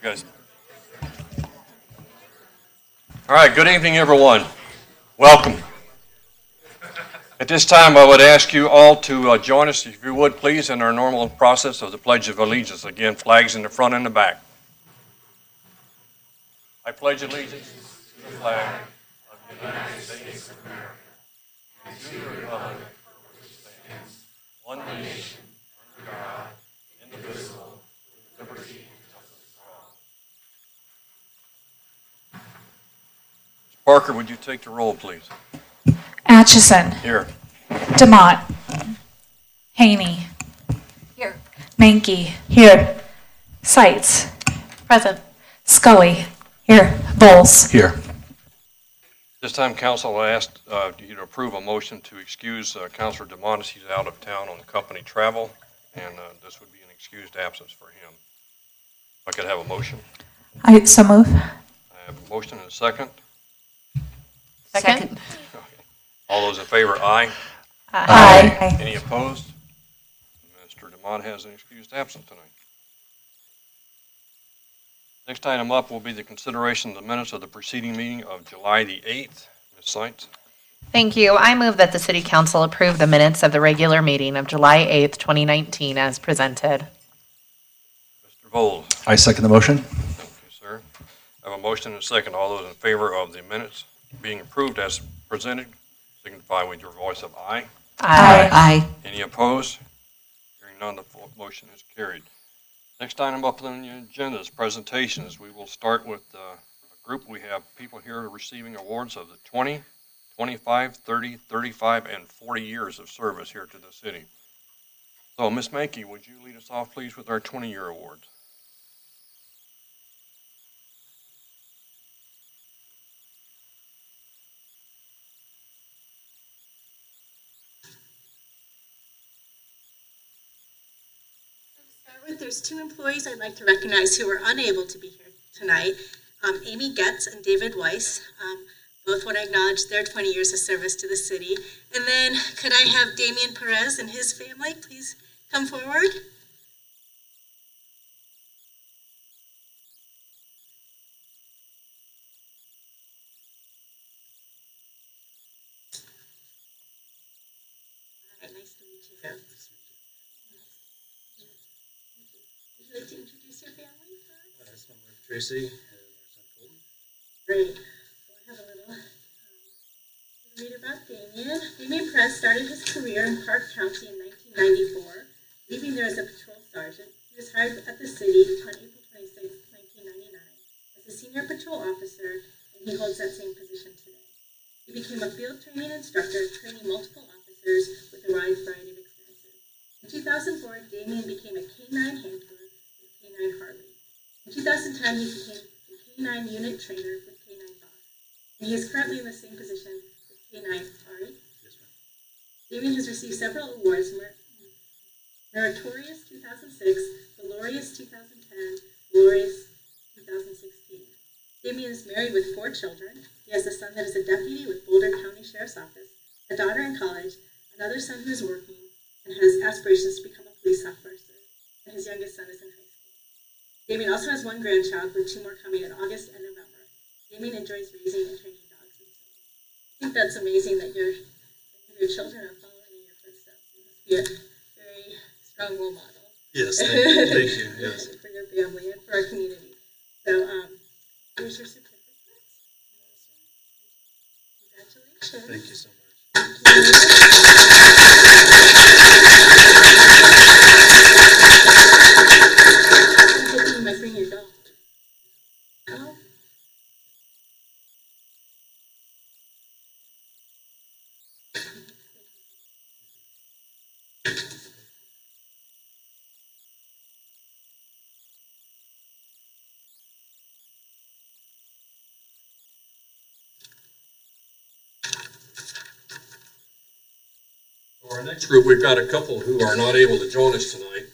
Guys. All right, good evening, everyone. Welcome. At this time, I would ask you all to join us, if you would, please, in our normal process of the Pledge of Allegiance. Again, flags in the front and the back. I pledge allegiance to the flag of the United States of America, and to the republic which stands one nation, under God, indivisible, with liberty and justice for all. Parker, would you take the roll, please? Atchison. Here. DeMott. Haney. Here. Mankey. Here. Seitz. Present. Scully. Here. Bowles. Here. This time, council will ask you to approve a motion to excuse Councilor DeMott. He's out of town on company travel, and this would be an excused absence for him. If I could have a motion. I so move. I have a motion and a second. Second. Okay. All those in favor, aye. Aye. Any opposed? Mr. DeMott has an excused absence tonight. Next item up will be the consideration of the minutes of the preceding meeting of July the 8th. Ms. Seitz. Thank you. I move that the City Council approve the minutes of the regular meeting of July 8th, 2019 as presented. Mr. Bowles. I second the motion. Thank you, sir. I have a motion and a second. All those in favor of the minutes being approved as presented, signify with your voice of aye. Aye. Any opposed? Hearing none, the motion is carried. Next item up on the agenda is presentations. We will start with a group. We have people here receiving awards of the 20, 25, 30, 35, and 40 years of service here to the city. So, Ms. Mankey, would you lead us off, please, with our 20-year awards? There's two employees I'd like to recognize who were unable to be here tonight. Amy Getz and David Weiss. Both want to acknowledge their 20 years of service to the city. And then could I have Damian Perez and his family please come forward? All right, nice to meet you. Would you like to introduce your family first? That's my wife Tracy and our son Colton. Great. So I have a little read about Damian. Damian Perez started his career in Park County in 1994, leaving there as a patrol sergeant. He was hired at the city on April 26, 1999, as a senior patrol officer, and he holds that same position today. He became a field training instructor, training multiple officers with a wide variety of experiences. In 2004, Damian became a K-9 handler with K-9 Harley. In 2010, he became a K-9 unit trainer with K-9 Fox. And he is currently in the same position with K-9 Ari. Yes, ma'am. Damian has received several awards: Meritorious 2006, Valorious 2010, Glorious 2016. Damian is married with 4 children. He has a son that is a deputy with Boulder County Sheriff's Office, a daughter in college, another son who is working and has aspirations to become a police officer, and his youngest son is in high school. Damian also has 1 grandchild, with 2 more coming in August and November. Damian enjoys raising and training dogs and so on. I think that's amazing that your children are following in your footsteps. You must be a very strong role model. Yes, thank you. Yes. For your family and for our community. So here's your certificate. Thank you so much. I'm hoping you might bring your dog. Oh. For our next group, we've got a couple who are not able to join us tonight.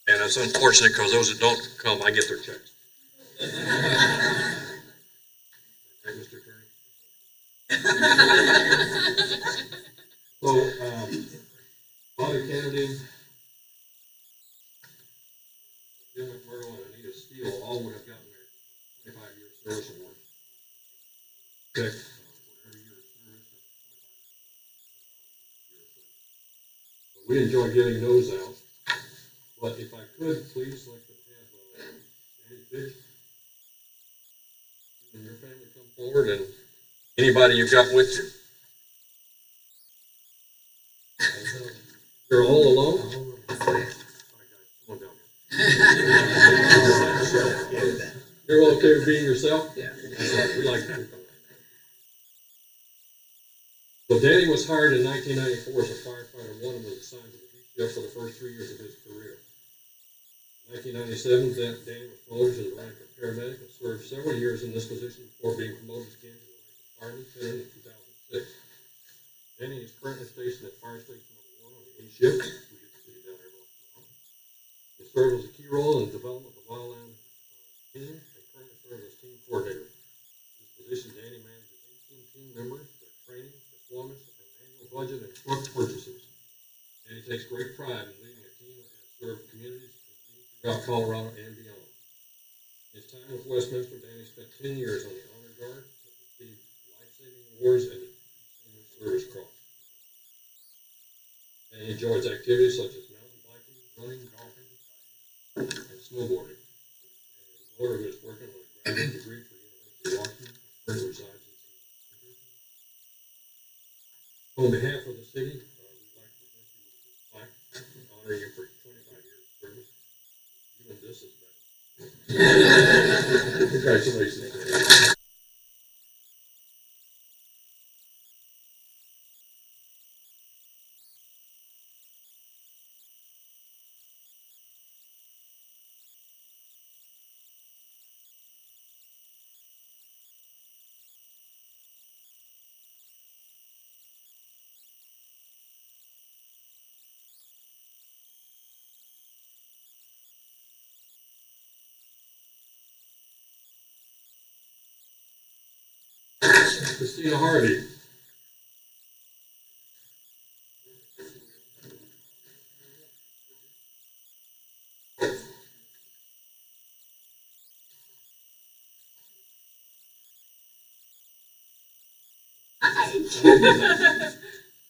And it's unfortunate because those that don't come, I get their checks. Right, Mr. Attorney? So, Bobby Kennedy, Jim McMurdo, and Anita Steele all would have gotten their 25-year service award. Check for every year of service. We enjoy giving those out. But if I could, please, like to have Danny Fitch and your family come forward, and anybody you've got with you. You're all alone? All right, guys, come on down here. You're okay with being yourself? Yeah. We like to. So Danny was hired in 1994 as a firefighter. One was assigned to the detail for the first 3 years of his career. In 1997, Danny was promoted to the rank of paramedic and served several years in this position before being promoted again to the rank of fireman lieutenant in 2006. Danny is currently stationed at Fire Station No. 1 on the A shift. We get to see down there once in a while. He served as a key role in the development of the wildland team and currently serves as team coordinator. In this position, Danny manages 18 team members, their training, deployments, and annual budget and truck purchases. Danny takes great pride in leading a team that has served communities throughout Colorado and beyond. In his time with Westminster, Danny spent 10 years on the Honor Guard, received life-saving awards and the Distinguished Service Cross. Danny enjoys activities such as mountain biking, running, golfing, and snowboarding. And his daughter, who is working on a graduate degree for the University of Washington, currently resides in St. Louis. On behalf of the city, we'd like to present you with this plaque, honoring you for 25 years of service. Even this is better. Congratulations. Christina Harvey.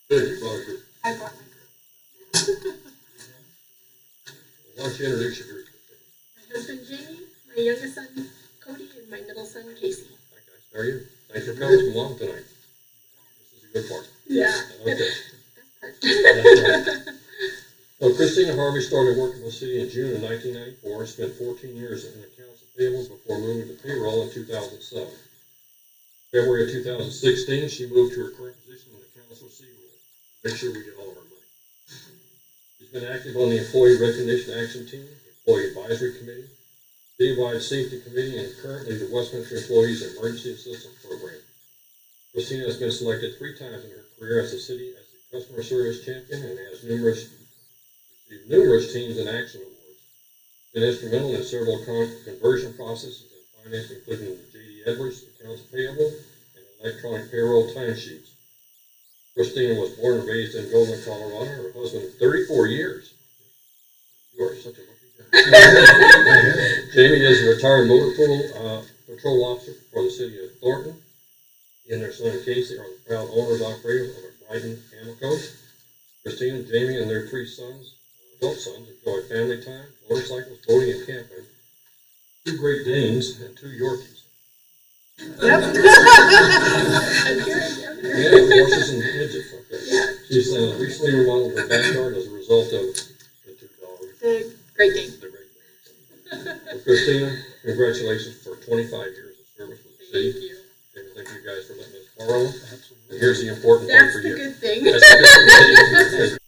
Good, you brought a group. I brought my group. Why don't you introduce your group? My husband Jamie, my youngest son Cody, and my middle son Casey. Hi guys, how are you? Thanks for coming along tonight. This is a good part. Yeah. Okay. That's part. Well, Christina Harvey started working for the city in June of 1994 and spent 14 years in accounts and payables before moving to payroll in 2007. February of 2016, she moved to her current position in accounts receivable. Make sure we get all of our money. She's been active on the Employee Recognition Action Team, Employee Advisory Committee, Citywide Safety Committee, and currently the Westminster Employees Emergency Assistance Program. Christina has been selected 3 times in her career as the city as the Customer Service Champion and has received numerous Teams in Action awards. Been instrumental in several conversion processes and finance, including the J.D. Edwards Accounts Payable and Electronic Payroll Timesheets. Christina was born and raised in Golden, Colorado. Her husband of 34 years. You are such a lucky guy. Jamie is a retired motor patrol officer for the city of Thornton. He and their son Casey are the proud owners and operators of a Brighton Amicos. Christina, Jamie, and their 3 sons, adult sons, enjoy family time, motorcycles, boating, and camping. 2 Great Danes and 2 Yorkies. Yep. I'm here, Yeah, horses and midgets. Okay. Yeah. She's recently remodeled her backyard as a result of the two dogs. The Great Dane. The Great Danes. Well, Christina, congratulations for 25 years of service with the city. Thank you. And thank you guys for letting us borrow. And here's the important part That's for the you. good thing. That's the good thing.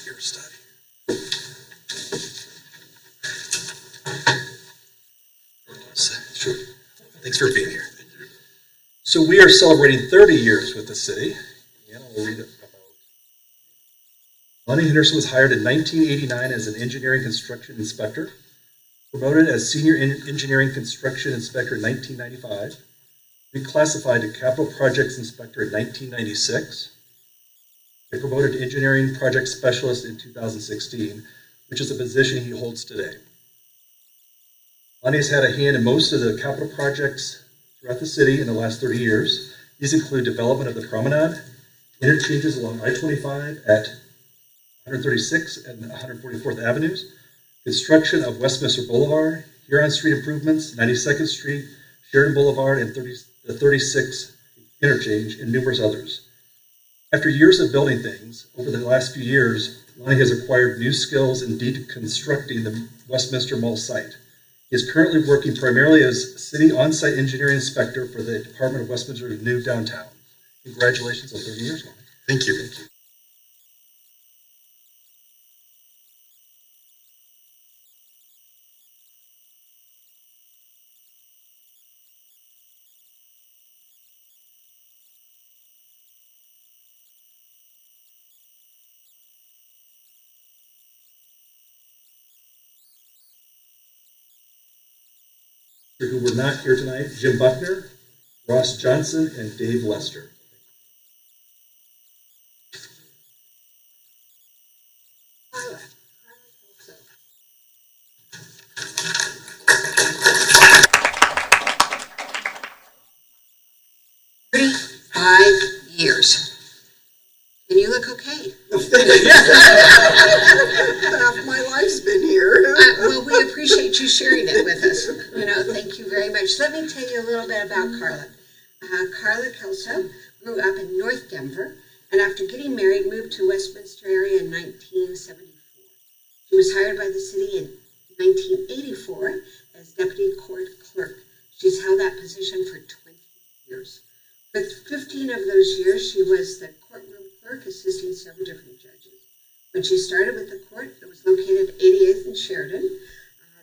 Your study. Sure. Thanks for being here. So we are celebrating 30 years with the city. And I'll read about. Lonnie Henderson was hired in 1989 as an engineering construction inspector, promoted as senior engineering construction inspector in 1995, reclassified to capital projects inspector in 1996, and promoted to engineering project specialist in 2016, which is a position he holds today. Lonnie has had a hand in most of the capital projects throughout the city in the last 30 years. These include development of the promenade, interchanges along I-25 at 136 and 144th Avenues, construction of Westminster Boulevard, Huron Street improvements, 92nd Street, Sheridan Boulevard, and the 36 interchange, and numerous others. After years of building things, over the last few years, Lonnie has acquired new skills in deconstructing the Westminster Mall site. He is currently working primarily as city on-site engineering inspector for the Department of Westminster's new downtown. Congratulations on 30 years, Lonnie. Thank you. Thank you. Who were not here tonight: Jim Buckner, Ross Johnson, and Dave Lester. Years. And you look okay. Half my life's been here. Well, we appreciate you sharing it with us. Thank you very much. Let me tell you a little bit about Carla. Carla Kelso grew up in North Denver, and after getting married, moved to Westminster area in 1974. She was hired by the city in 1984 as deputy court clerk. She's held that position for 20 years. For 15 of those years, she was the courtroom clerk, assisting several different judges. When she started with the court, it was located at 88th and Sheridan.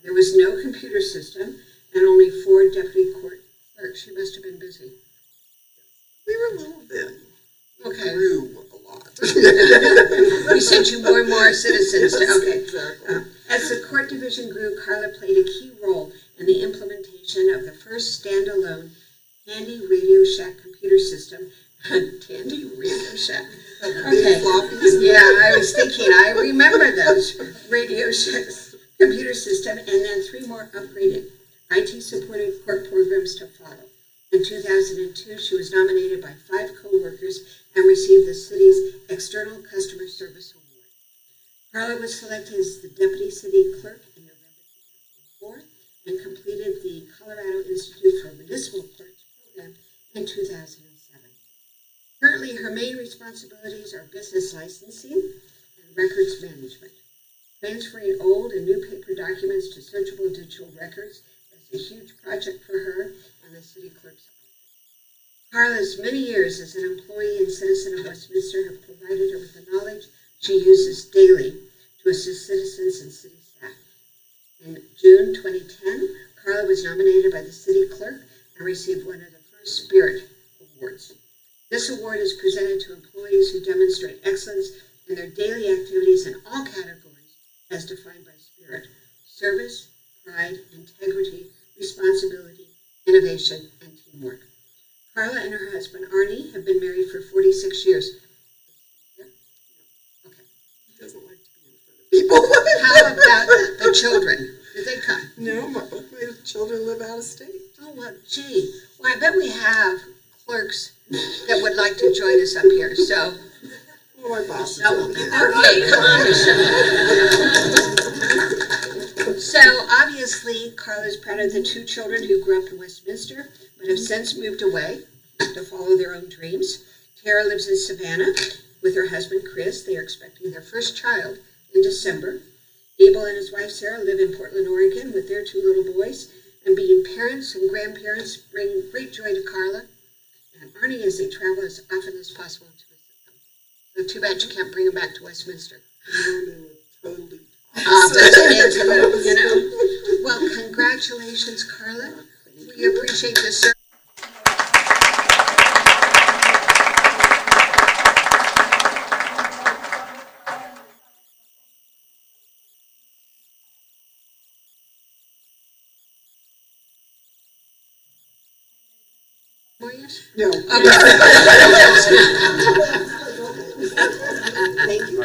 There was no computer system and only 4 deputy court clerks. She must have been busy. We were a little bit. Okay. Grew a lot. We sent you more and more citizens. Okay. Exactly. As the court division grew, Carla played a key role in the implementation of the first standalone Tandy Radio Shack computer system. Tandy Radio Shack. Okay. Yeah, I was thinking, I remember those Radio Shack computer system, and then 3 more upgraded IT-supported court programs to follow. In 2002, she was nominated by 5 co-workers and received the city's External Customer Service Award. Carla was selected as the Deputy City Clerk in November 2004 and completed the Colorado Institute for Municipal Clerks program in 2007. Currently, her main responsibilities are business licensing and records management. Transferring old and new paper documents to searchable digital records is a huge project for her and the city clerk's office. Carla's many years as an employee and citizen of Westminster have provided her with the knowledge she uses daily to assist citizens and city staff. In June 2010, Carla was nominated by the city clerk and received one of the first Spirit Awards. This award is presented to employees who demonstrate excellence in their daily activities in all categories as defined by Spirit: service, pride, integrity, responsibility, innovation, and teamwork. Carla and her husband Arnie have been married for 46 years. Yeah? No. Okay. He doesn't like to be in front of people. How about the children? Did they come? No, both my children live out of state. Oh, well, gee. Well, I bet we have clerks that would like to join us up here, so. Oh, my boss is Oh, over there. okay, come on, Michelle. So, obviously, Carla's proud of the two children who grew up in Westminster, but have since moved away to follow their own dreams. Tara lives in Savannah with her husband, Chris. They are expecting their first child in December. Abel and his wife, Sarah, live in Portland, Oregon with their two little boys. And being parents and grandparents bring great joy to Carla and Arnie as they travel as often as possible to visit them. So too bad you can't bring them back to Westminster. No, they were totally That's antelope, you know. Well, congratulations, Carla. We appreciate this service. More years? No. Okay. Thank you.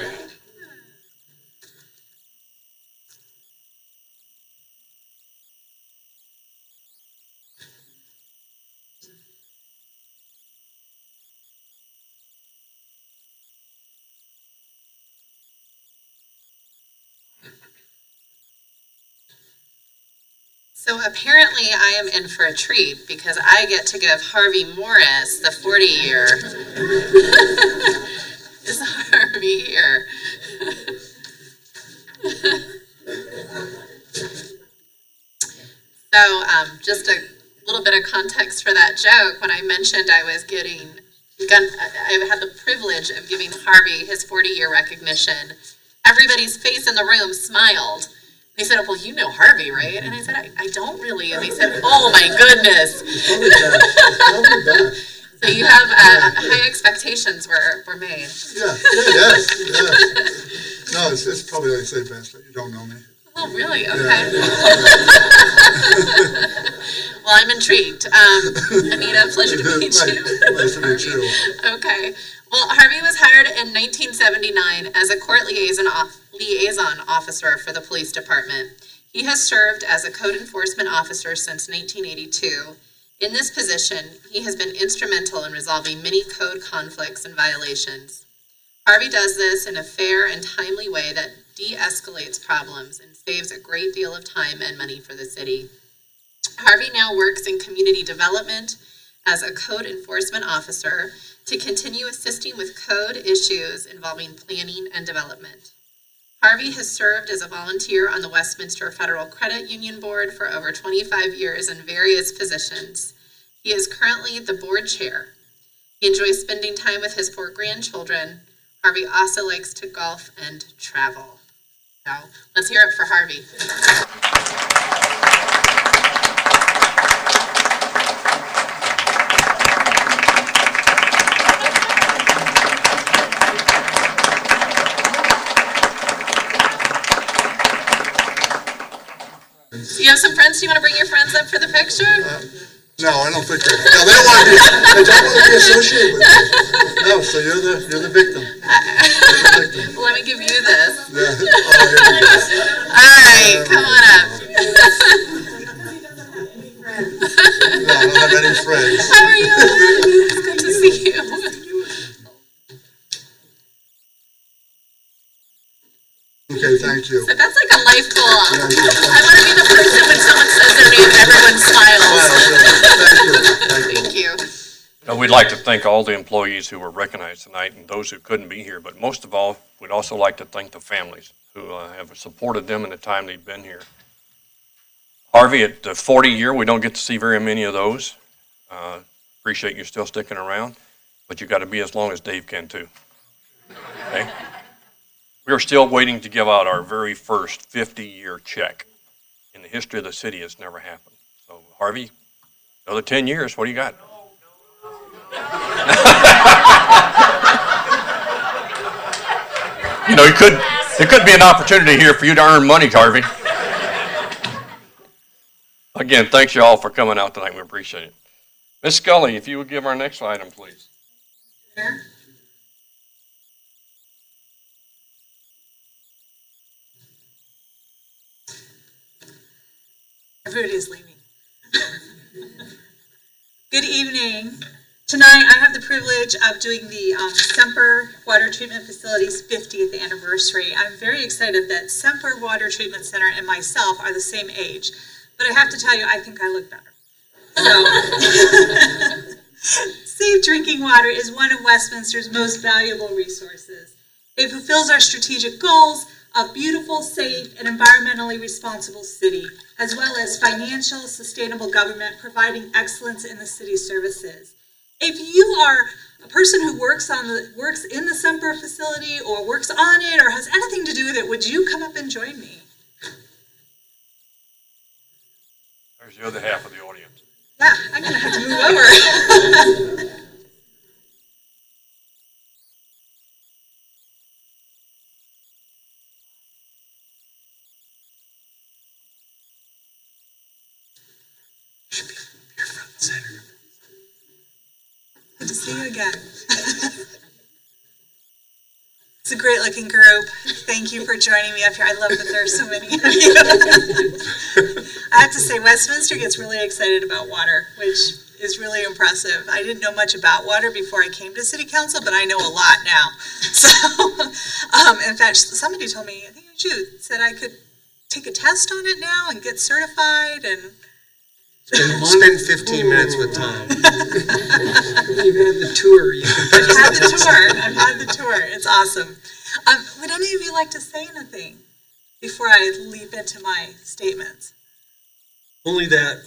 So apparently I am in for a treat because I get to give Harvey Morris the 40-year. Is Harvey here? So just a little bit of context for that joke. When I mentioned I had the privilege of giving Harvey his 40-year recognition, everybody's face in the room smiled. They said, well, you know Harvey, right? And I said, I don't really. And they said, oh, my goodness. So you have high expectations were made. Yes. No, it's probably like I say, best, but you don't know me. Oh, really? Okay. Well, I'm intrigued. Anita, pleasure to meet you. Nice to meet you. Okay. Well, Harvey was hired in 1979 as a court liaison officer for the police department. He has served as a code enforcement officer since 1982. In this position, he has been instrumental in resolving many code conflicts and violations. Harvey does this in a fair and timely way that de-escalates problems and saves a great deal of time and money for the city. Harvey now works in community development as a code enforcement officer to continue assisting with code issues involving planning and development. Harvey has served as a volunteer on the Westminster Federal Credit Union Board for over 25 years in various positions. He is currently the board chair. He enjoys spending time with his 4 grandchildren. Harvey also likes to golf and travel. So let's hear it for Harvey. Do you have some friends? Do you want to bring your friends up for the picture? No, I don't think they. No, they don't want to be associated with me. No, so you're the victim. Well, let me give you this. Yeah. Oh, here we go. All right, come on up. No, I don't have any friends. How are you? It's good to see you. Okay, thank you. So that's like a life goal. I want to be the person when someone says their name, everyone smiles. Thank you. We'd like to thank all the employees who were recognized tonight and those who couldn't be here, but most of all, we'd also like to thank the families who have supported them in the time they've been here. Harvey, at the 40 year, we don't get to see very many of those. Appreciate you still sticking around, but you got to be as long as Dave can too. Okay? We are still waiting to give out our very first 50-year check. In the history of the city, it's never happened. So, Harvey, another 10 years, what do you got? You know, there could be an opportunity here for you to earn money, Harvey. Again, thanks you all for coming out tonight. We appreciate it. Ms. Scully, if you would give our next item, please. Mayor? Everybody's leaving. Good evening. Tonight, I have the privilege of doing the Semper Water Treatment Facility's 50th anniversary. I'm very excited that Semper Water Treatment Center and myself are the same age, but I have to tell you, I think I look better. So, safe drinking water is one of Westminster's most valuable resources. It fulfills our strategic goals of beautiful, safe, and environmentally responsible city, as well as financial, sustainable government providing excellence in the city's services. If you are a person who works in the Semper facility or works on it or has anything to do with it, would you come up and join me? There's the other half of the audience. Yeah, I'm gonna have to move over. Good to see you again. It's a great looking group. Thank you for joining me up here. I love that there are so many of you. I have to say, Westminster gets really excited about water, which is really impressive. I didn't know much about water before I came to City Council, but I know a lot now. So, in fact, somebody told me, I think it was you, said I could take a test on it now and get certified and Spend 15 minutes with Tom. You've had the tour. You can I've had the tour. I've had the tour. It's awesome. Would any of you like to say anything before I leap into my statements? Only that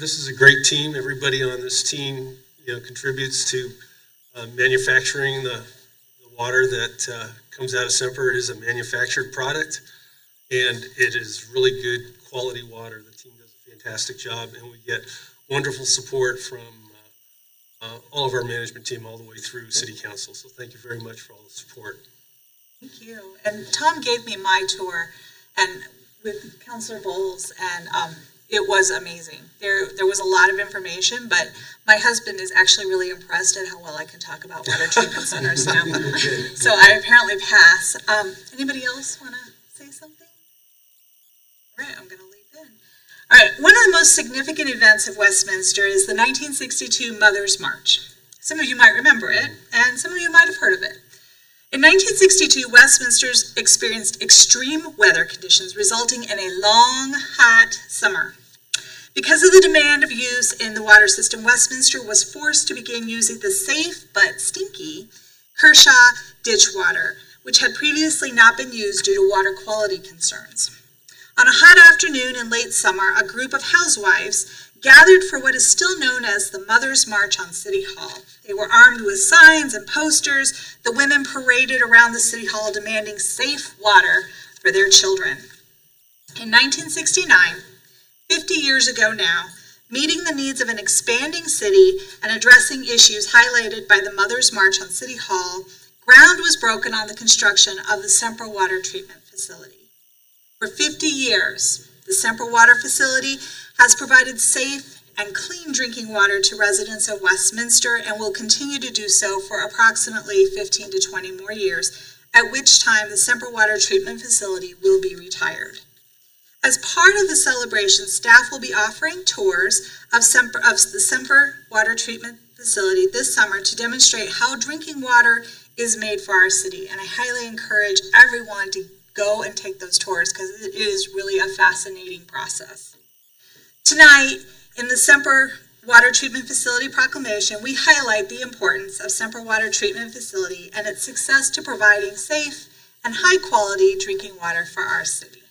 this is a great team. Everybody on this team, contributes to manufacturing the water that comes out of Semper. It is a manufactured product, and it is really good quality water. The team does a fantastic job, and we get wonderful support from all of our management team all the way through City Council. So thank you very much for all the support. Thank you. And Tom gave me my tour, and with Councilor Bowles, and it was amazing. There was a lot of information, but my husband is actually really impressed at how well I can talk about water treatment centers now. So I apparently pass. Anybody else want to say something? All right, I'm going to leap in. All right, one of the most significant events of Westminster is the 1962 Mother's March. Some of you might remember it, and some of you might have heard of it. In 1962, Westminster experienced extreme weather conditions, resulting in a long, hot summer. Because of the demand of use in the water system, Westminster was forced to begin using the safe but stinky Kershaw ditch water, which had previously not been used due to water quality concerns. On a hot afternoon in late summer, a group of housewives gathered for what is still known as the Mother's March on City Hall. They were armed with signs and posters. The women paraded around the City Hall demanding safe water for their children. In 1969, 50 years ago now, meeting the needs of an expanding city and addressing issues highlighted by the Mother's March on City Hall, ground was broken on the construction of the Semper Water Treatment Facility. For 50 years, the Semper Water Facility has provided safe and clean drinking water to residents of Westminster and will continue to do so for approximately 15 to 20 more years, at which time the Semper Water Treatment Facility will be retired. As part of the celebration, staff will be offering tours of the Semper Water Treatment Facility this summer to demonstrate how drinking water is made for our city, and I highly encourage everyone to go and take those tours because it is really a fascinating process. Tonight, in the Semper Water Treatment Facility proclamation, we highlight the importance of Semper Water Treatment Facility and its success to providing safe and high-quality drinking water for our city.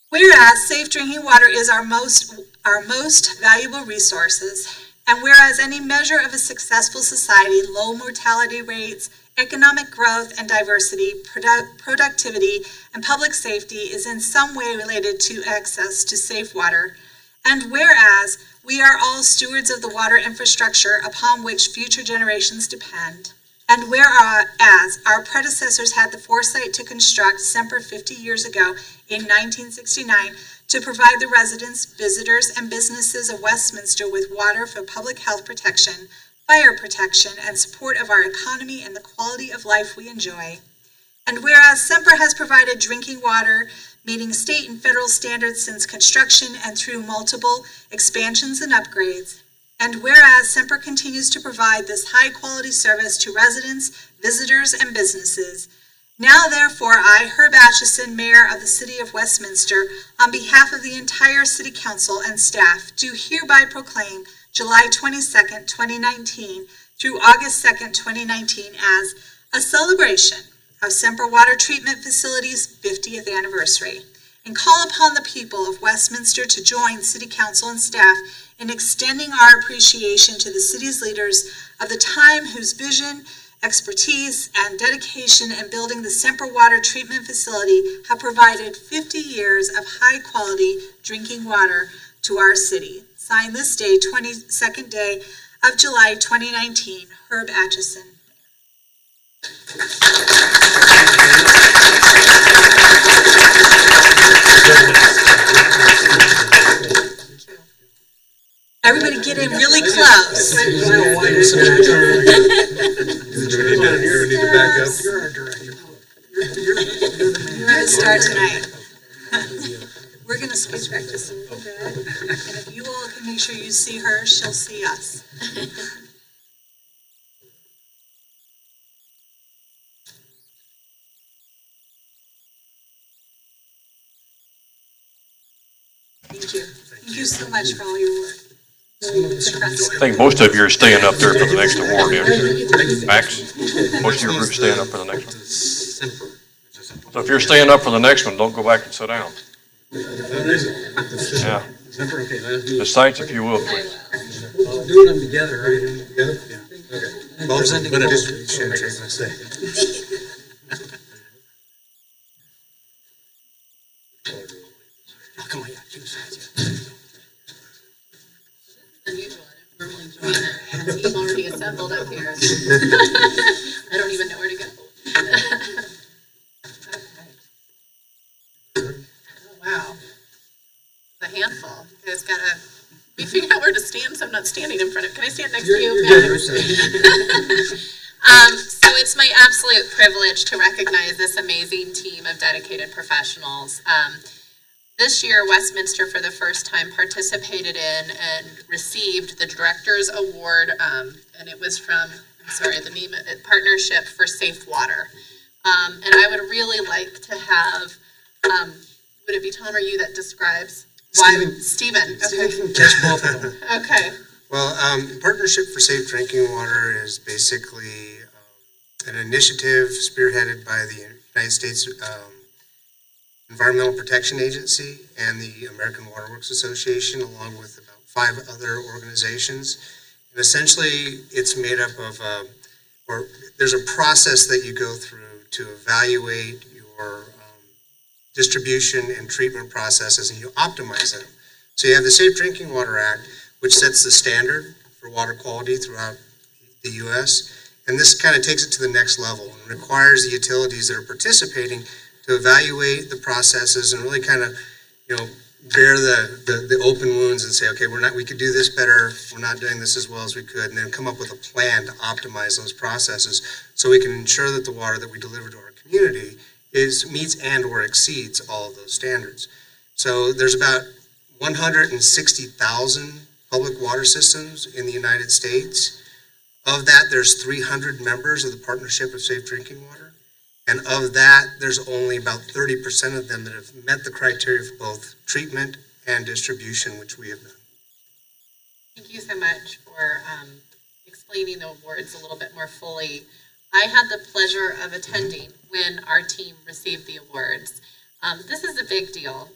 Whereas safe drinking water is our most valuable resources, and whereas any measure of a successful society, low mortality rates, economic growth and diversity, productivity, and public safety is in some way related to access to safe water. And whereas we are all stewards of the water infrastructure upon which future generations depend. And whereas our predecessors had the foresight to construct Semper 50 years ago in 1969 to provide the residents, visitors, and businesses of Westminster with water for public health protection, fire protection, and support of our economy and the quality of life we enjoy. And whereas Semper has provided drinking water meeting state and federal standards since construction and through multiple expansions and upgrades, and whereas Semper continues to provide this high-quality service to residents, visitors, and businesses, now therefore I, Herb Atchison, Mayor of the City of Westminster, on behalf of the entire City Council and staff, do hereby proclaim July 22nd, 2019 through August 2nd, 2019 as a celebration of Semper Water Treatment Facility's 50th anniversary, and call upon the people of Westminster to join City Council and staff in extending our appreciation to the city's leaders of the time whose vision, expertise, and dedication in building the Semper Water Treatment Facility have provided 50 years of high-quality drinking water to our city. Signed this day, 22nd day of July 2019, Herb Atchison. Everybody get in really close. We're going to start tonight. We're going to switch back just a little bit. And if you all can make sure you see her, she'll see us. Thank you. Thank you so much for all your work. I think most of you are staying up there for the next award, Max. Most of your group's staying up for the next one. So if you're staying up for the next one, don't go back and sit down. Yeah. Recite if you will, please. Doing them together, right? Together? Yeah. Okay. Presenting But both. Oh, come on, yeah, two sides, Unusual. I don't normally join a team already assembled up here. I don't even know where to go. Okay. Oh, wow. It's a handful. You guys gotta, we figure out where to stand so I'm not standing in front of, can I stand next to you, Max? So it's my absolute privilege to recognize this amazing team of dedicated professionals. This year, Westminster, for the first time, participated in and received the Director's Award, and it was from, the name of it, Partnership for Safe Water. And I would really like to have, would it be Tom or you that describes why? Stephen. Okay. catch both of them. Okay. Well, Partnership for Safe Drinking Water is basically an initiative spearheaded by the United States Environmental Protection Agency and the American Water Works Association, along with about 5 other organizations. And essentially, it's made up of, or there's a process that you go through to evaluate your distribution and treatment processes, and you optimize them. So you have the Safe Drinking Water Act, which sets the standard for water quality throughout the U.S., and this kind of takes it to the next level and requires the utilities that are participating to evaluate the processes and really kind of, bear the open wounds and say, okay, we could do this better, we're not doing this as well as we could, and then come up with a plan to optimize those processes so we can ensure that the water that we deliver to our community meets and or exceeds all of those standards. So there's about 160,000 public water systems in the United States. Of that, there's 300 members of the Partnership of Safe Drinking Water. And of that, there's only about 30% of them that have met the criteria for both treatment and distribution, which we have done. Thank you so much for explaining the awards a little bit more fully. I had the pleasure of attending when our team received the awards. This is a big deal.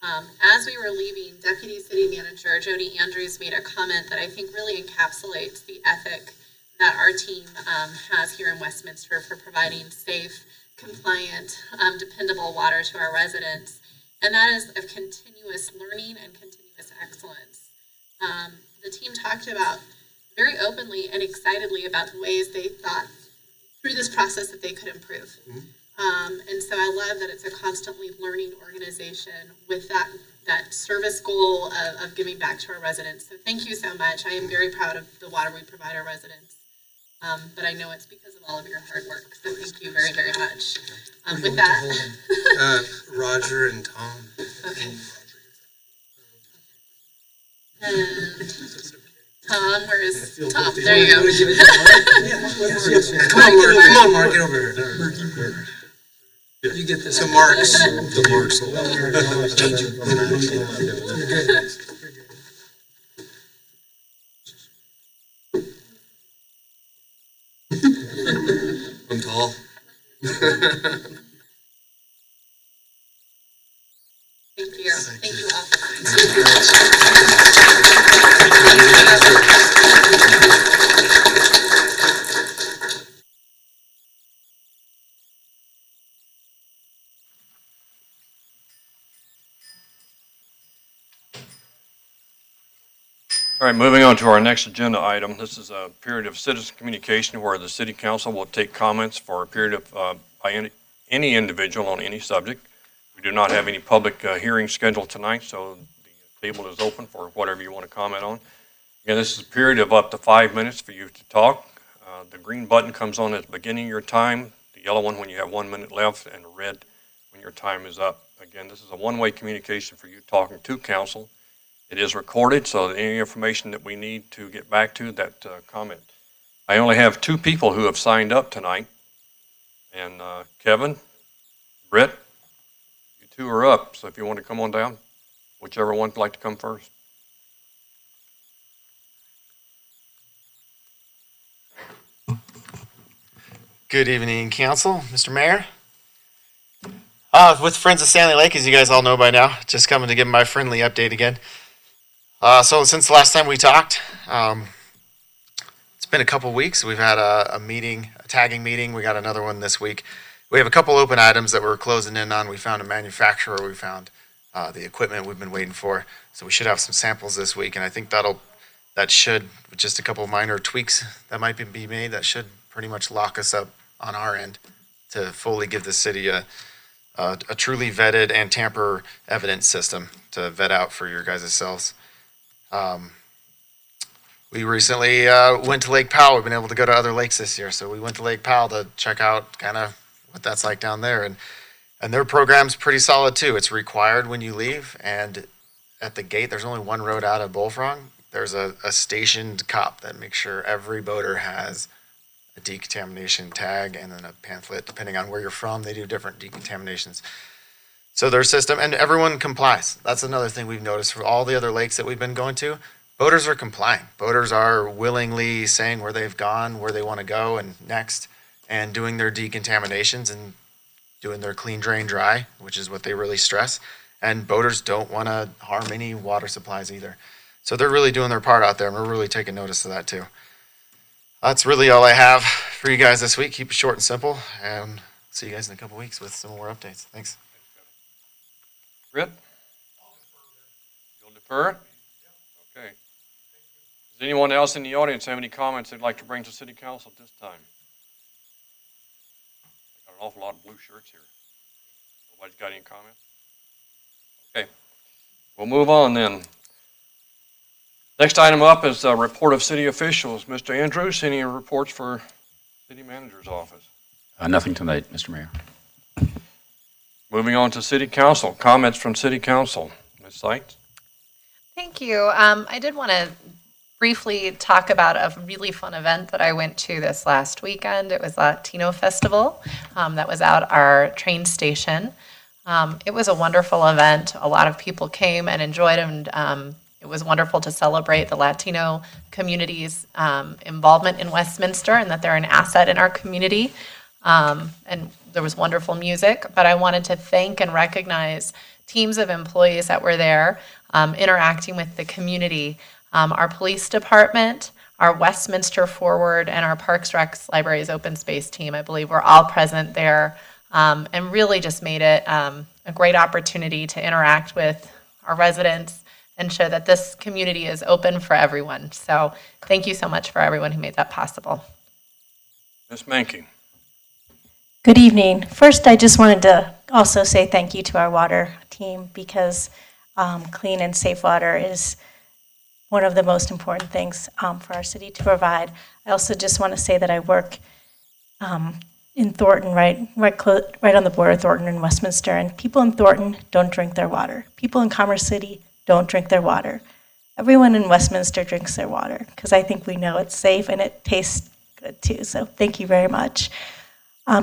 As we were leaving, Deputy City Manager Jody Andrews made a comment that I think really encapsulates the ethic that our team has here in Westminster for providing safe, compliant, dependable water to our residents. And that is of continuous learning and continuous excellence. The team talked about very openly and excitedly about the ways they thought through this process that they could improve. And so I love that it's a constantly learning organization with that that service goal of giving back to our residents. So thank you so much. I am very proud of the water we provide our residents. But I know it's because of all of your hard work. So thank you very, very much. With that, Roger and Tom. okay. Tom, where is Tom? There you go. Come on, Mark, get over here. You get this. So Mark's, the Mark's. I'm tall. Thank you. Thank you all. All right, moving on to our next agenda item. This is a period of citizen communication where the city council will take comments for a period of, by any individual on any subject. We do not have any public hearings scheduled tonight, so the table is open for whatever you want to comment on. Again, this is a period of up to 5 minutes for you to talk. The green button comes on at the beginning of your time, the yellow one when you have 1 minute left, and the red when your time is up. Again, this is a one-way communication for you talking to council. It is recorded, so that any information that we need to get back to that comment. I only have 2 people who have signed up tonight, and Kevin, Britt, you 2 are up, so if you want to come on down, whichever one would like to come first. Good evening, Council, Mr. Mayor. With Friends of Stanley Lake, as you guys all know by now, just coming to give my friendly update again. So since the last time we talked, it's been a couple weeks. We've had a meeting, a tagging meeting. We got another one this week. We have a couple open items that we're closing in on. We found a manufacturer. We found the equipment we've been waiting for. So we should have some samples this week, and I think that should, with just a couple minor tweaks that might be made, that should pretty much lock us up on our end to fully give the city a truly vetted and tamper evidence system to vet out for your guys' selves. We recently went to Lake Powell. We've been able to go to other lakes this year, so we went to Lake Powell to check out kind of what that's like down there, and their program's pretty solid too. It's required when you leave, and at the gate, there's only one road out of Bullfrog. There's a stationed cop that makes sure every boater has a decontamination tag and then a pamphlet. Depending on where you're from, they do different decontaminations. So their system, and everyone complies. That's another thing we've noticed for all the other lakes that we've been going to. Boaters are complying. Boaters are willingly saying where they've gone, where they want to go, and next, and doing their decontaminations and doing their clean, drain, dry, which is what they really stress. And boaters don't want to harm any water supplies either. So they're really doing their part out there, and we're really taking notice of that too. That's really all I have for you guys this week. Keep it short and simple, and see you guys in a couple weeks with some more updates. Thanks. Britt? You'll defer it? Okay. Does anyone else in the audience have any comments they'd like to bring to City Council at this time? Got an awful lot of blue shirts here. Nobody's got any comments? Okay. We'll move on then. Next item up is a report of city officials. Mr. Andrews, any reports for City Manager's office? Nothing tonight, Mr. Mayor. Moving on to City Council. Comments from City Council. Ms. Sykes? Thank you. I did want to briefly talk about a really fun event that I went to this last weekend. It was Latino Festival that was out our train station. It was a wonderful event. A lot of people came and enjoyed it, and it was wonderful to celebrate the Latino community's involvement in Westminster and that they're an asset in our community. And there was wonderful music, but I wanted to thank and recognize teams of employees that were there interacting with the community. Our police department, our Westminster Forward, and our Parks Recs Libraries Open Space team, I believe, were all present there and really just made it a great opportunity to interact with our residents and show that this community is open for everyone. So thank you so much for everyone who made that possible. Ms. Mankey? Good evening. First, I just wanted to also say thank you to our water team because clean and safe water is one of the most important things for our city to provide. I also just want to say that I work in Thornton, right on the border of Thornton and Westminster, and people in Thornton don't drink their water. People in Commerce City don't drink their water. Everyone in Westminster drinks their water because I think we know it's safe and it tastes good too. So thank you very much.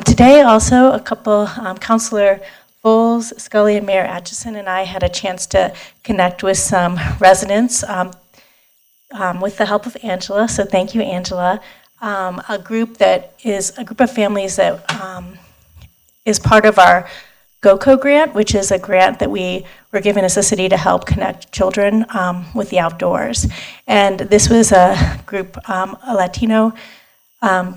Today also, a couple, Councilor Bowles, Scully, and Mayor Atchison and I had a chance to connect with some residents with the help of Angela. So thank you, Angela. A group of families that is part of our GOCO grant, which is a grant that we were given as a city to help connect children with the outdoors. And this was a group, a Latino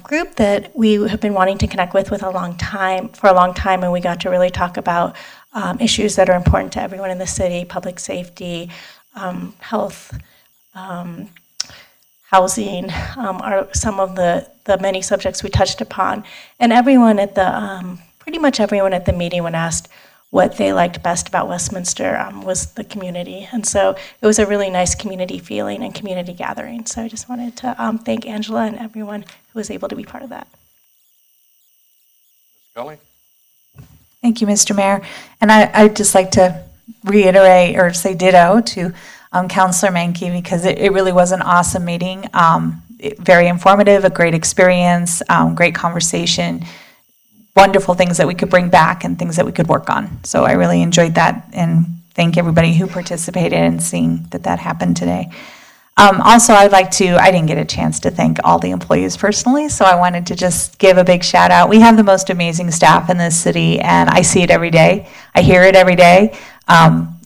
group that we have been wanting to connect with for a long time, and we got to really talk about issues that are important to everyone in the city: public safety, health, housing, are some of the many subjects we touched upon. And everyone at the pretty much everyone at the meeting, when asked what they liked best about Westminster, was the community. And so it was a really nice community feeling and community gathering. So I just wanted to thank Angela and everyone who was able to be part of that. Ms. Scully? Thank you, Mr. Mayor. And I'd just like to reiterate or say ditto to Councilor Menke, because it really was an awesome meeting. Very informative, a great experience, great conversation, wonderful things that we could bring back and things that we could work on. So I really enjoyed that, and thank everybody who participated in seeing that happened today. Also, I didn't get a chance to thank all the employees personally, so I wanted to just give a big shout out. We have the most amazing staff in this city, and I see it every day. I hear it every day.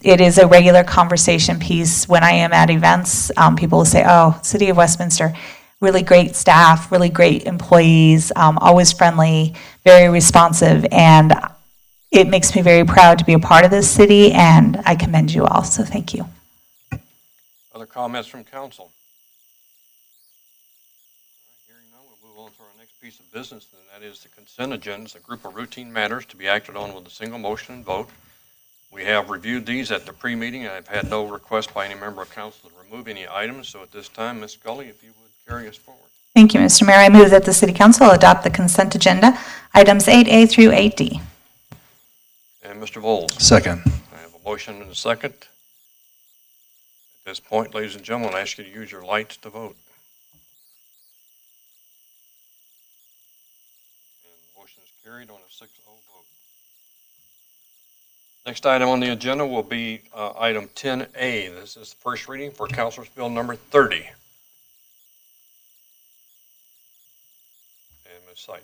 It is a regular conversation piece when I am at events. People will say, oh, City of Westminster, really great staff, really great employees, always friendly, very responsive, and it makes me very proud to be a part of this city, and I commend you all, so thank you. Other comments from council? All right, hearing none, we'll move on to our next piece of business, and that is the consent agenda. It's a group of routine matters to be acted on with a single motion and vote. We have reviewed these at the pre-meeting, and I've had no request by any member of council to remove any items. So at this time, Ms. Scully, if you would carry us forward. Thank you, Mr. Mayor. I move that the City Council adopt the consent agenda, items 8A through 8D. And Mr. Voles. Second. I have a motion and a second. At this point, ladies and gentlemen, I ask you to use your lights to vote. And the motion is carried on a 6-0 vote. Next item on the agenda will be item 10A. This is the first reading for Councilor's Bill number 30. And Ms. Sight.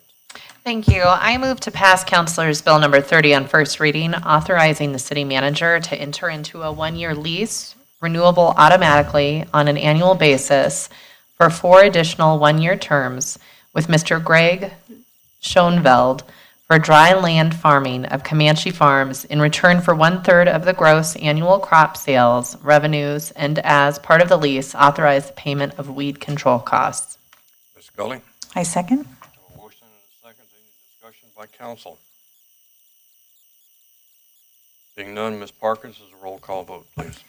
Thank you. I move to pass Councilor's Bill number 30 on first reading, authorizing the city manager to enter into a one-year lease, renewable automatically on an annual basis for 4 additional one-year terms with Mr. Greg Schoenveld for dry land farming of Comanche Farms in return for 1/3 of the gross annual crop sales revenues, and as part of the lease, authorize the payment of weed control costs. Ms. Scully. I second. A motion and a second. Any discussion by council? Seeing none, Ms. Parker, this is a roll call vote, please.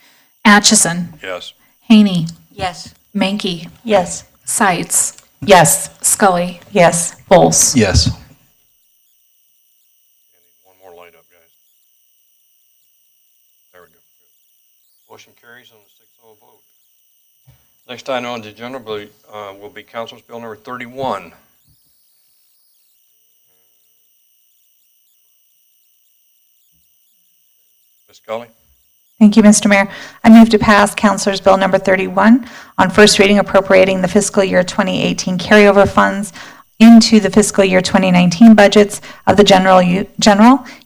Atchison. Yes. Haney. Yes. Menke. Yes. Sights. Yes. Scully. Yes. Bowles. Yes. I need one more light up, guys. There we go. Good. Motion carries on a 6-0 vote. Next item on the agenda will be Council's Bill number 31. Ms. Scully. Thank you, Mr. Mayor. I move to pass Councilor's Bill number 31 on first reading, appropriating the fiscal year 2018 carryover funds into the fiscal year 2019 budgets of the general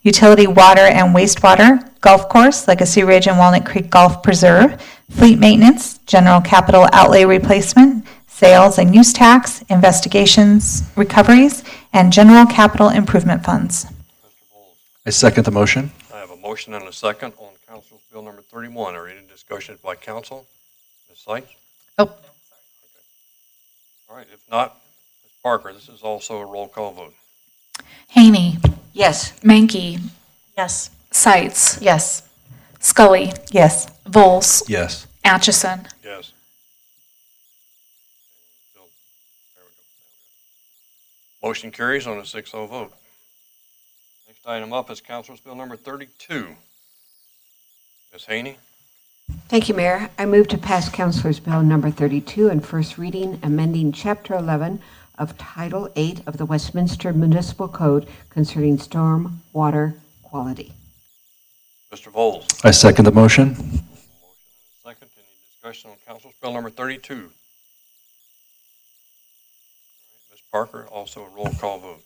utility, water and wastewater, golf course, Legacy Ridge and Walnut Creek Golf Preserve, fleet maintenance, general capital outlay replacement, sales and use tax, investigations, recoveries, and general capital improvement funds. Mr. Bowles. I second the motion. I have a motion and a second on Council's Bill number 31. Are any discussions by council? Ms. Sykes? Oh. Okay. All right, if not, Ms. Parker, this is also a roll call vote. Haney. Yes. Menke. Yes. Sights. Yes. Scully, Yes. Vols, Yes. Atchison. Yes. Bill, there we go. Motion carries on a 6-0 vote. Next item up is Council's Bill number 32. Ms. Haney? Thank you, Mayor. I move to pass Councilor's Bill number 32 in first reading, amending Chapter 11 of Title 8 of the Westminster Municipal Code concerning storm water quality. Mr. Vols? I second the motion. Motion and a second. Any discussion on Council's Bill number 32? All right, Ms. Parker, also a roll call vote.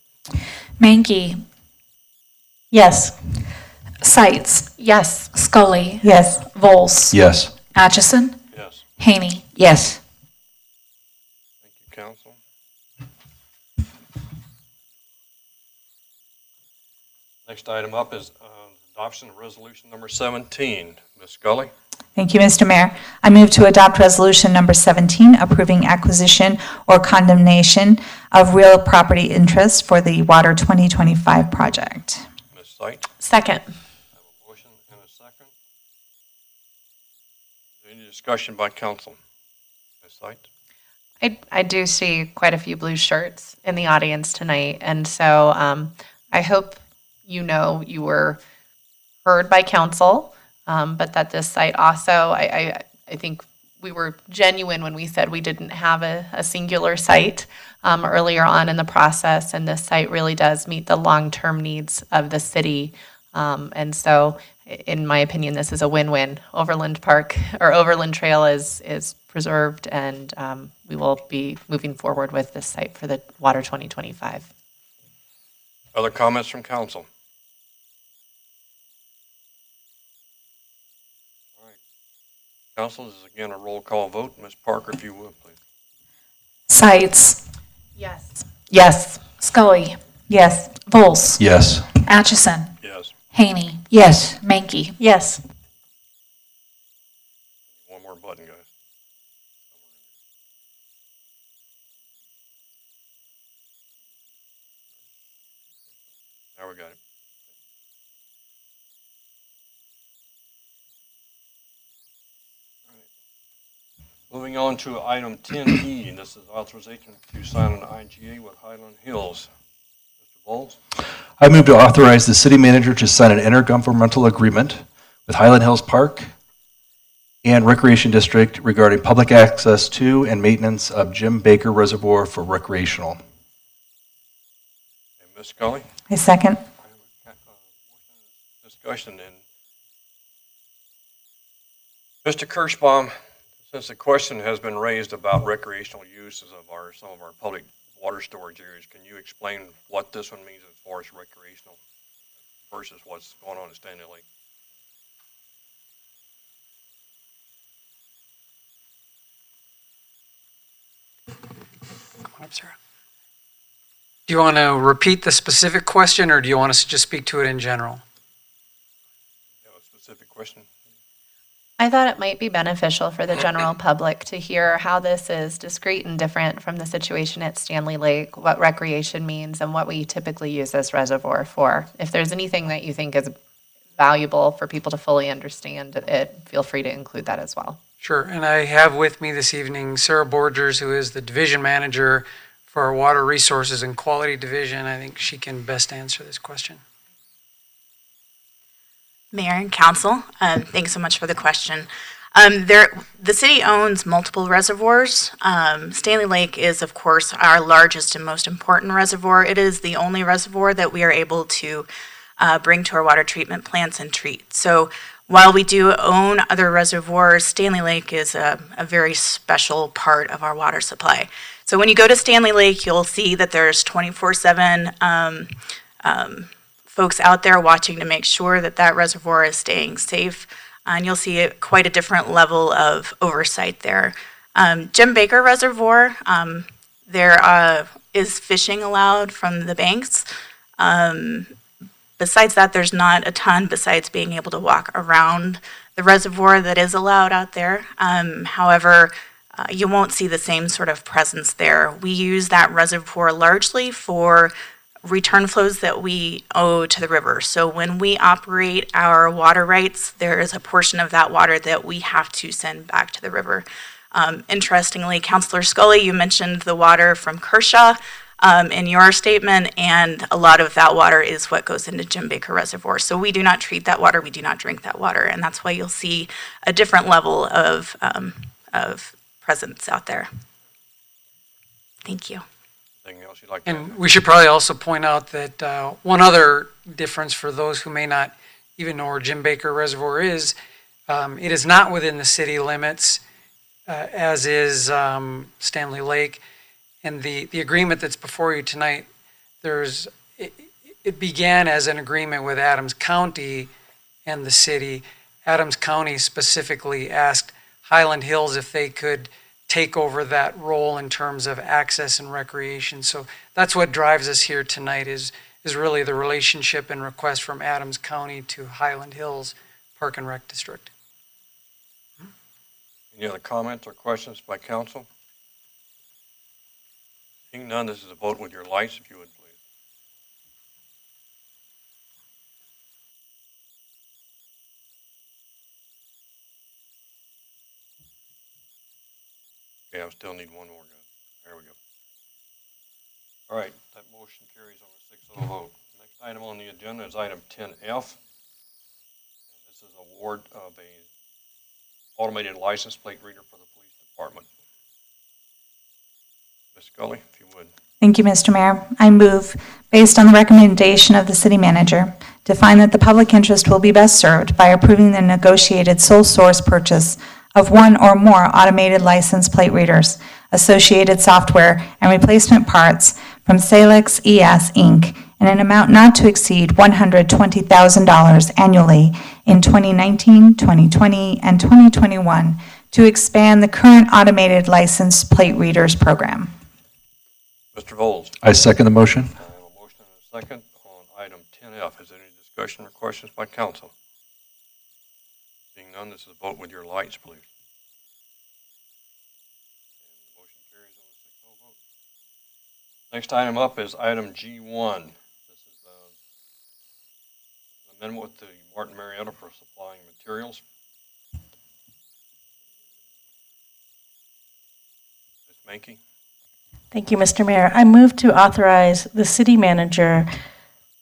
Mankey, Yes. Sights, Yes. Scully, Yes. Vols, Yes. Atchison, Yes. Haney. Yes. Thank you, Council. Next item up is adoption of resolution number 17. Ms. Scully? Thank you, Mr. Mayor. I move to adopt resolution number 17, approving acquisition or condemnation of real property interest for the Water 2025 project. Ms. Sight? Second. I have a motion and a second. Is there any discussion by council? Ms. Sight? I do see quite a few blue shirts in the audience tonight, and so I hope you know you were heard by council, but that this site also, I think we were genuine when we said we didn't have a singular site earlier on in the process, and this site really does meet the long-term needs of the city. And so, in my opinion, this is a win-win. Overland Park, or Overland Trail is preserved, and we will be moving forward with this site for the Water 2025. Other comments from council? All right. Council, this is again a roll call vote. Ms. Parker, if you would, please. Sights, Yes. yes. Scully, Yes. Vols, Yes. Atchison, Yes. Haney, Yes. Mankey. Yes. One more button, guys. Now we got it. All right. Moving on to item 10E, and this is authorization to sign an IGA with Highland Hills. Mr. Bowles? I move to authorize the city manager to sign an intergovernmental agreement with Highland Hills Park and Recreation District regarding public access to and maintenance of Jim Baker Reservoir for recreational. And Ms. Scully? I second. I have a motion and discussion, and Mr. Kirschbaum, since the question has been raised about recreational uses of some of our public water storage areas, can you explain what this one means as far as recreational versus what's going on at Stanley Lake? Come on up, Sarah. Do you want to repeat the specific question, or do you want us to just speak to it in general? You have a specific question? I thought it might be beneficial for the general public to hear how this is discrete and different from the situation at Stanley Lake, what recreation means, and what we typically use this reservoir for. If there's anything that you think is valuable for people to fully understand it, feel free to include that as well. Sure, and I have with me this evening Sarah Borgers, who is the division manager for our Water Resources and Quality Division. I think she can best answer this question. Mayor and Council, thanks so much for the question. The city owns multiple reservoirs. Stanley Lake is, of course, our largest and most important reservoir. It is the only reservoir that we are able to bring to our water treatment plants and treat. So while we do own other reservoirs, Stanley Lake is a very special part of our water supply. So when you go to Stanley Lake, you'll see that there's 24/7 folks out there watching to make sure that that reservoir is staying safe. And you'll see quite a different level of oversight there. Jim Baker Reservoir, there is fishing allowed from the banks. Besides that, there's not a ton besides being able to walk around the reservoir that is allowed out there. However, you won't see the same sort of presence there. We use that reservoir largely for return flows that we owe to the river. So when we operate our water rights, there is a portion of that water that we have to send back to the river. Interestingly, Councilor Scully, you mentioned the water from Kershaw in your statement, and a lot of that water is what goes into Jim Baker Reservoir. So we do not treat that water, we do not drink that water, and that's why you'll see a different level of presence out there. Thank you. Anything else you'd like to add? And we should probably also point out that one other difference for those who may not even know where Jim Baker Reservoir is, it is not within the city limits, as is Stanley Lake. And the agreement that's before you tonight, it began as an agreement with Adams County and the city. Adams County specifically asked Highland Hills if they could take over that role in terms of access and recreation. So that's what drives us here tonight is really the relationship and request from Adams County to Highland Hills Park and Rec District. Any other comments or questions by council? Seeing none, this is a vote with your lights, if you would, please. Okay, I still need one more, guys. There we go. All right, that motion carries on a 6-0 vote. Next item on the agenda is item 10F. And this is award of a automated license plate reader for the police department. Ms. Scully, if you would. Thank you, Mr. Mayor. I move, based on the recommendation of the city manager, to find that the public interest will be best served by approving the negotiated sole source purchase of one or more automated license plate readers, associated software, and replacement parts from Salix ES, Inc. in an amount not to exceed $120,000 annually in 2019, 2020, and 2021 to expand the current automated license plate readers program. Mr. Vols. I second the motion. I have a motion and a second on item 10F. Is there any discussion or questions by council? Seeing none, this is a vote with your lights, please. And the motion carries on a 6-0 vote. Next item up is item G1. This is an amendment with the Martin Marietta for supplying materials. Ms. Mankey? Thank you, Mr. Mayor. I move to authorize the city manager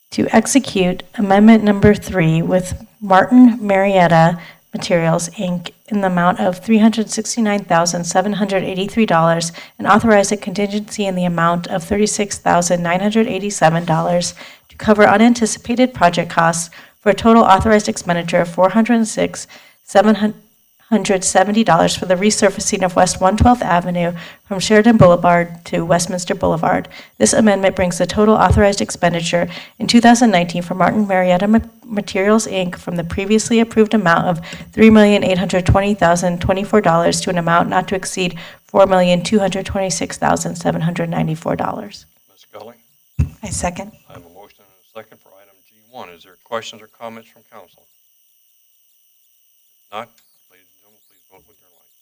to execute Amendment Number 3 with Martin Marietta Materials, Inc. in the amount of $369,783 and authorize a contingency in the amount of $36,987 to cover unanticipated project costs for a total authorized expenditure of $406,770 for the resurfacing of West 112th Avenue from Sheridan Boulevard to Westminster Boulevard. This amendment brings the total authorized expenditure in 2019 for Martin Marietta Materials, Inc. from the previously approved amount of $3,820,024 to an amount not to exceed $4,226,794. Ms. Scully? I second. I have a motion and a second for item G1. Is there questions or comments from council? If not, ladies and gentlemen, please vote with your light.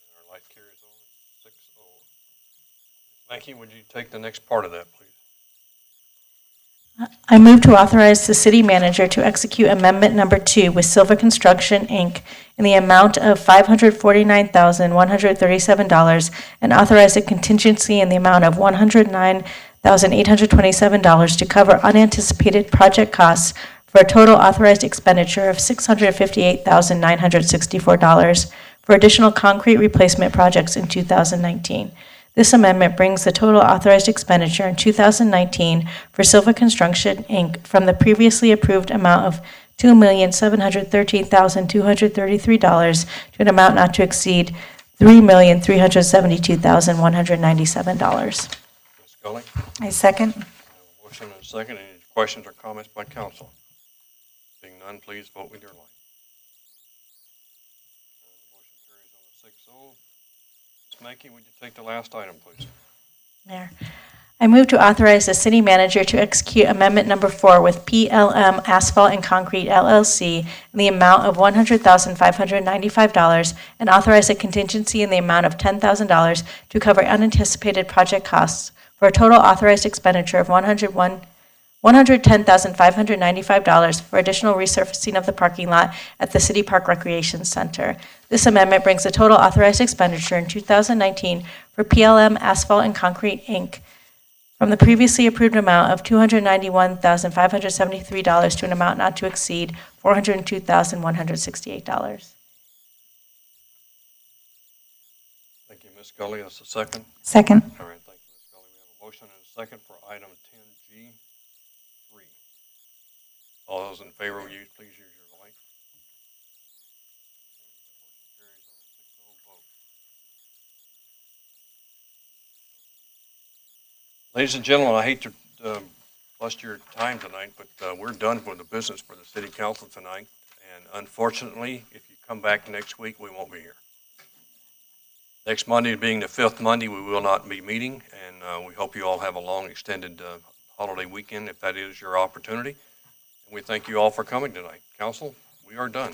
And our light carries on at 6-0. Mankey, would you take the next part of that, please? I move to authorize the city manager to execute Amendment Number 2 with Silva Construction, Inc. in the amount of $549,137 and authorize a contingency in the amount of $109,827 to cover unanticipated project costs for a total authorized expenditure of $658,964 for additional concrete replacement projects in 2019. This amendment brings the total authorized expenditure in 2019 for Silva Construction, Inc. from the previously approved amount of $2,713,233 to an amount not to exceed $3,372,197. Ms. Scully? I second. I have a motion and a second. Any questions or comments by council? Seeing none, please vote with your light. And the motion carries on a 6-0. Ms. Mankey, would you take the last item, please? Mayor, I move to authorize the city manager to execute Amendment Number 4 with PLM Asphalt and Concrete LLC in the amount of $100,595 and authorize a contingency in the amount of $10,000 to cover unanticipated project costs for a total authorized expenditure of $110,595 for additional resurfacing of the parking lot at the City Park Recreation Center. This amendment brings the total authorized expenditure in 2019 for PLM Asphalt and Concrete, Inc. from the previously approved amount of $291,573 to an amount not to exceed $402,168. Thank you, Ms. Scully. That's the second. Second. All right, thank you, Ms. Scully. We have a motion and a second for item 10G3. All those in favor, will you please use your light? Motion carries on a 6-0 vote. Ladies and gentlemen, I hate to bust your time tonight, but we're done with the business for the city council tonight. And unfortunately, if you come back next week, we won't be here. Next Monday being the 5th Monday, we will not be meeting, and we hope you all have a long extended holiday weekend if that is your opportunity. And we thank you all for coming tonight. Council, we are done.